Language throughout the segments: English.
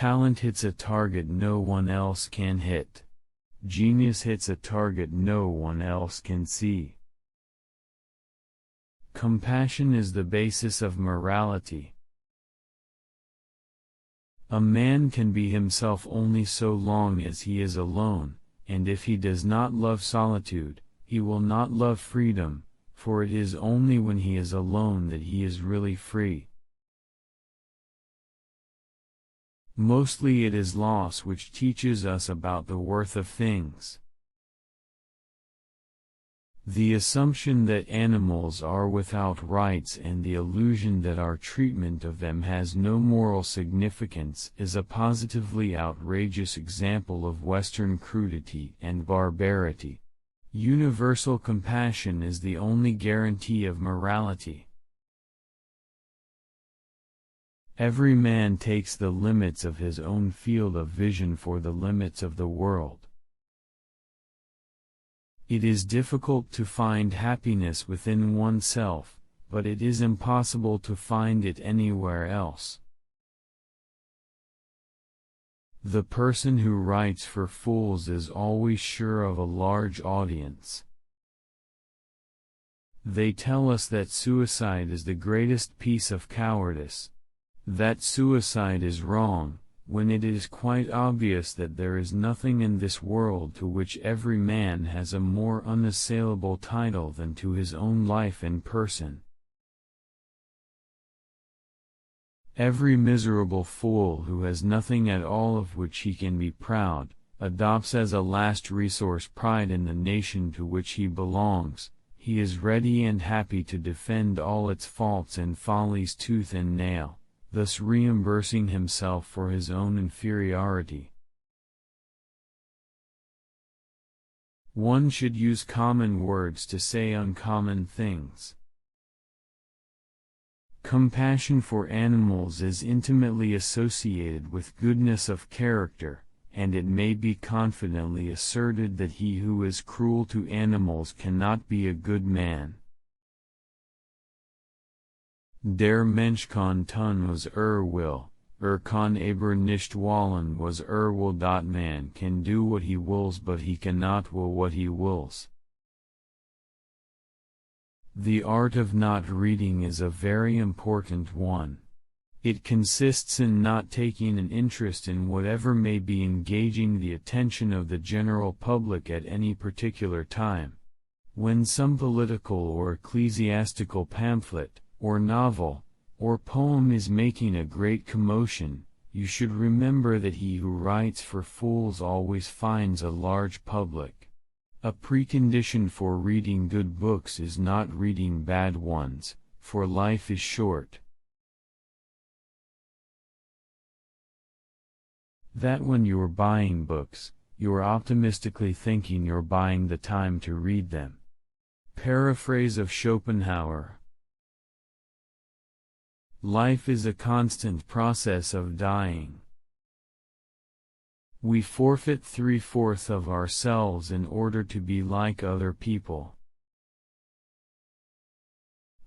Talent hits a target no one else can hit. Genius hits a target no one else can see. Compassion is the basis of morality. A man can be himself only so long as he is alone, and if he does not love solitude, he will not love freedom, for it is only when he is alone that he is really free. Mostly it is loss which teaches us about the worth of things. The assumption that animals are without rights and the illusion that our treatment of them has no moral significance is a positively outrageous example of Western crudity and barbarity. Universal compassion is the only guarantee of morality. Every man takes the limits of his own field of vision for the limits of the world. It is difficult to find happiness within oneself, but it is impossible to find it anywhere else. The person who writes for fools is always sure of a large audience. They tell us that suicide is the greatest piece of cowardice. That suicide is wrong, when it is quite obvious that there is nothing in this world to which every man has a more unassailable title than to his own life and person. Every miserable fool who has nothing at all of which he can be proud, adopts as a last resource pride in the nation to which he belongs. He is ready and happy to defend all its faults and follies tooth and nail, thus reimbursing himself for his own inferiority. One should use common words to say uncommon things. Compassion for animals is intimately associated with goodness of character, and it may be confidently asserted that he who is cruel to animals cannot be a good man. Der Mensch kann tun was will, kann aber nicht wollen was will. Man can do what he wills but he cannot will what he wills. The art of not reading is a very important one. It consists in not taking an interest in whatever may be engaging the attention of the general public at any particular time. When some political or ecclesiastical pamphlet, or novel, or poem is making a great commotion, you should remember that he who writes for fools always finds a large public. A precondition for reading good books is not reading bad ones, for life is short. That when you're buying books, you're optimistically thinking you're buying the time to read them. Paraphrase of Schopenhauer. Life is a constant process of dying. We forfeit 3/4 of ourselves in order to be like other people.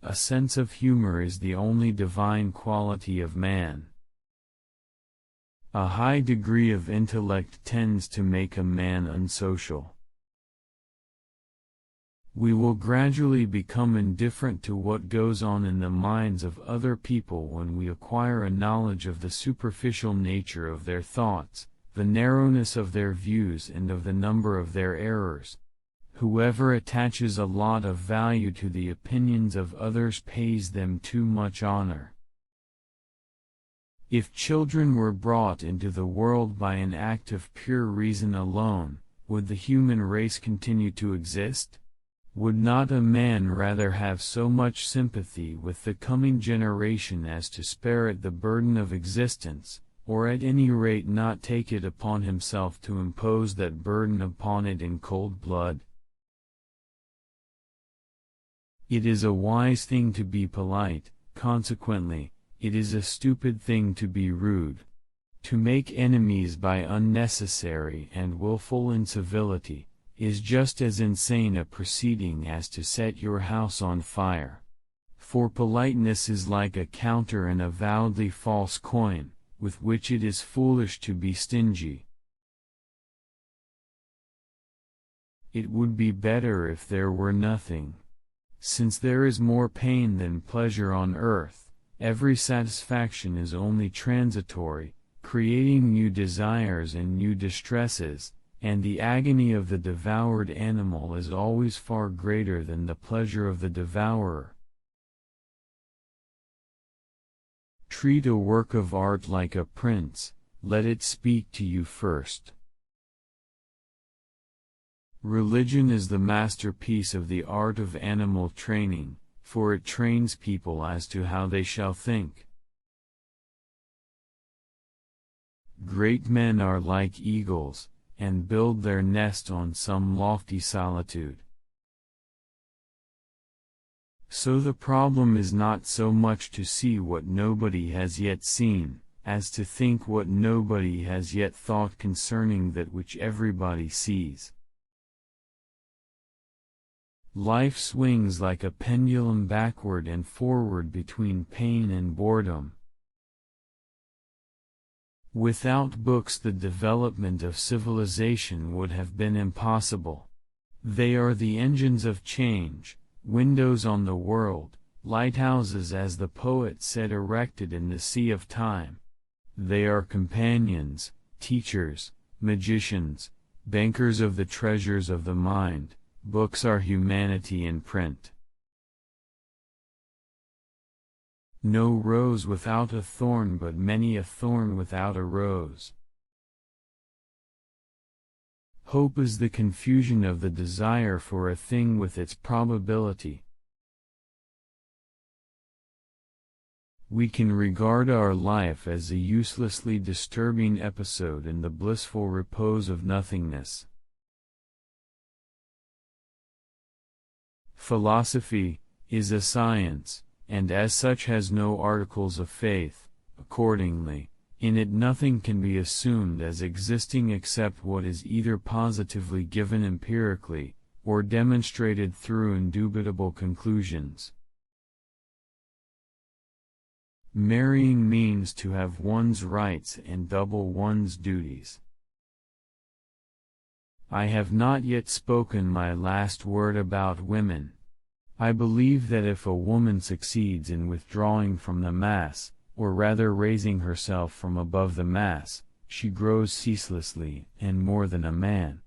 A sense of humor is the only divine quality of man. A high degree of intellect tends to make a man unsocial. We will gradually become indifferent to what goes on in the minds of other people when we acquire a knowledge of the superficial nature of their thoughts, the narrowness of their views and of the number of their errors. Whoever attaches a lot of value to the opinions of others pays them too much honor. If children were brought into the world by an act of pure reason alone, would the human race continue to exist? Would not a man rather have so much sympathy with the coming generation as to spare it the burden of existence, or at any rate not take it upon himself to impose that burden upon it in cold blood? It is a wise thing to be polite, consequently, it is a stupid thing to be rude. To make enemies by unnecessary and willful incivility is just as insane a proceeding as to set your house on fire. For politeness is like a counter and avowedly false coin, with which it is foolish to be stingy. It would be better if there were nothing. Since there is more pain than pleasure on earth, every satisfaction is only transitory, creating new desires and new distresses, and the agony of the devoured animal is always far greater than the pleasure of the devourer. Treat a work of art like a prince, let it speak to you first. Religion is the masterpiece of the art of animal training, for it trains people as to how they shall think. Great men are like eagles, and build their nest on some lofty solitude. So the problem is not so much to see what nobody has yet seen, as to think what nobody has yet thought concerning that which everybody sees. Life swings like a pendulum backward and forward between pain and boredom. Without books the development of civilization would have been impossible. They are the engines of change, windows on the world, lighthouses as the poet said erected in the sea of time. They are companions, teachers, magicians, bankers of the treasures of the mind. Books are humanity in print. No rose without a thorn, but many a thorn without a rose. Hope is the confusion of the desire for a thing with its probability. We can regard our life as a uselessly disturbing episode in the blissful repose of nothingness. Philosophy is a science, and as such has no articles of faith. Accordingly, in it nothing can be assumed as existing except what is either positively given empirically, or demonstrated through indubitable conclusions. Marrying means to have one's rights and double one's duties. I have not yet spoken my last word about women. I believe that if a woman succeeds in withdrawing from the mass, or rather raising herself from above the mass, she grows ceaselessly and more than a man.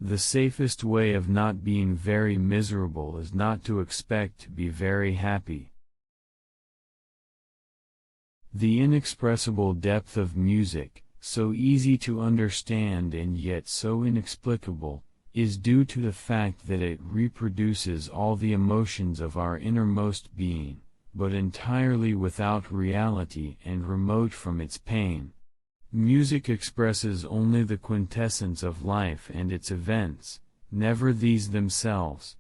The safest way of not being very miserable is not to expect to be very happy. The inexpressible depth of music, so easy to understand and yet so inexplicable, is due to the fact that it reproduces all the emotions of our innermost being, but entirely without reality and remote from its pain. Music expresses only the quintessence of life and its events, never these themselves.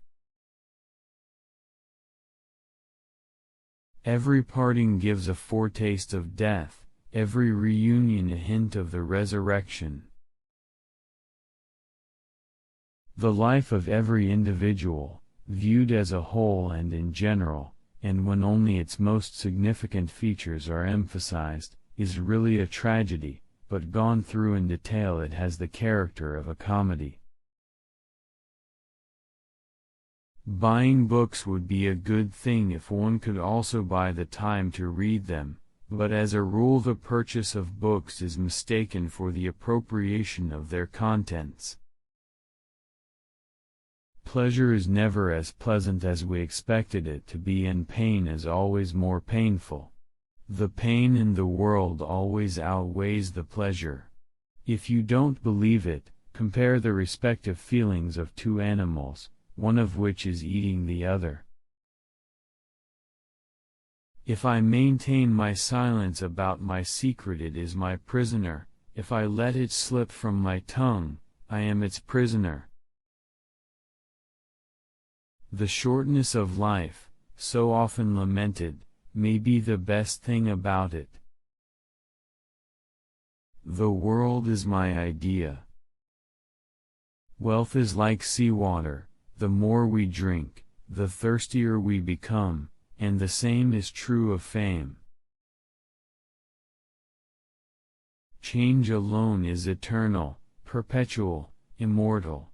Every parting gives a foretaste of death, every reunion a hint of the resurrection. The life of every individual, viewed as a whole and in general, and when only its most significant features are emphasized, is really a tragedy, but gone through in detail it has the character of a comedy. Buying books would be a good thing if one could also buy the time to read them, but as a rule the purchase of books is mistaken for the appropriation of their contents. Pleasure is never as pleasant as we expected it to be, and pain is always more painful. The pain in the world always outweighs the pleasure. If you don't believe it, compare the respective feelings of two animals, one of which is eating the other. If I maintain my silence about my secret, it is my prisoner. If I let it slip from my tongue, I am its prisoner. The shortness of life, so often lamented, may be the best thing about it. The world is my idea. Wealth is like seawater, the more we drink, the thirstier we become, and the same is true of fame. Change alone is eternal, perpetual, immortal.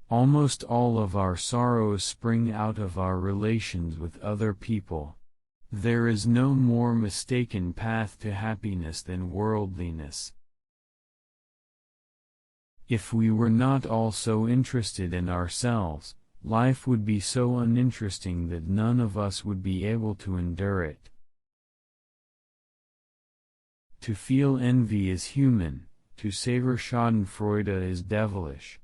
Almost all of our sorrows spring out of our relations with other people. There is no more mistaken path to happiness than worldliness. If we were not all so interested in ourselves, life would be so uninteresting that none of us would be able to endure it. To feel envy is human, to savor schadenfreude is devilish.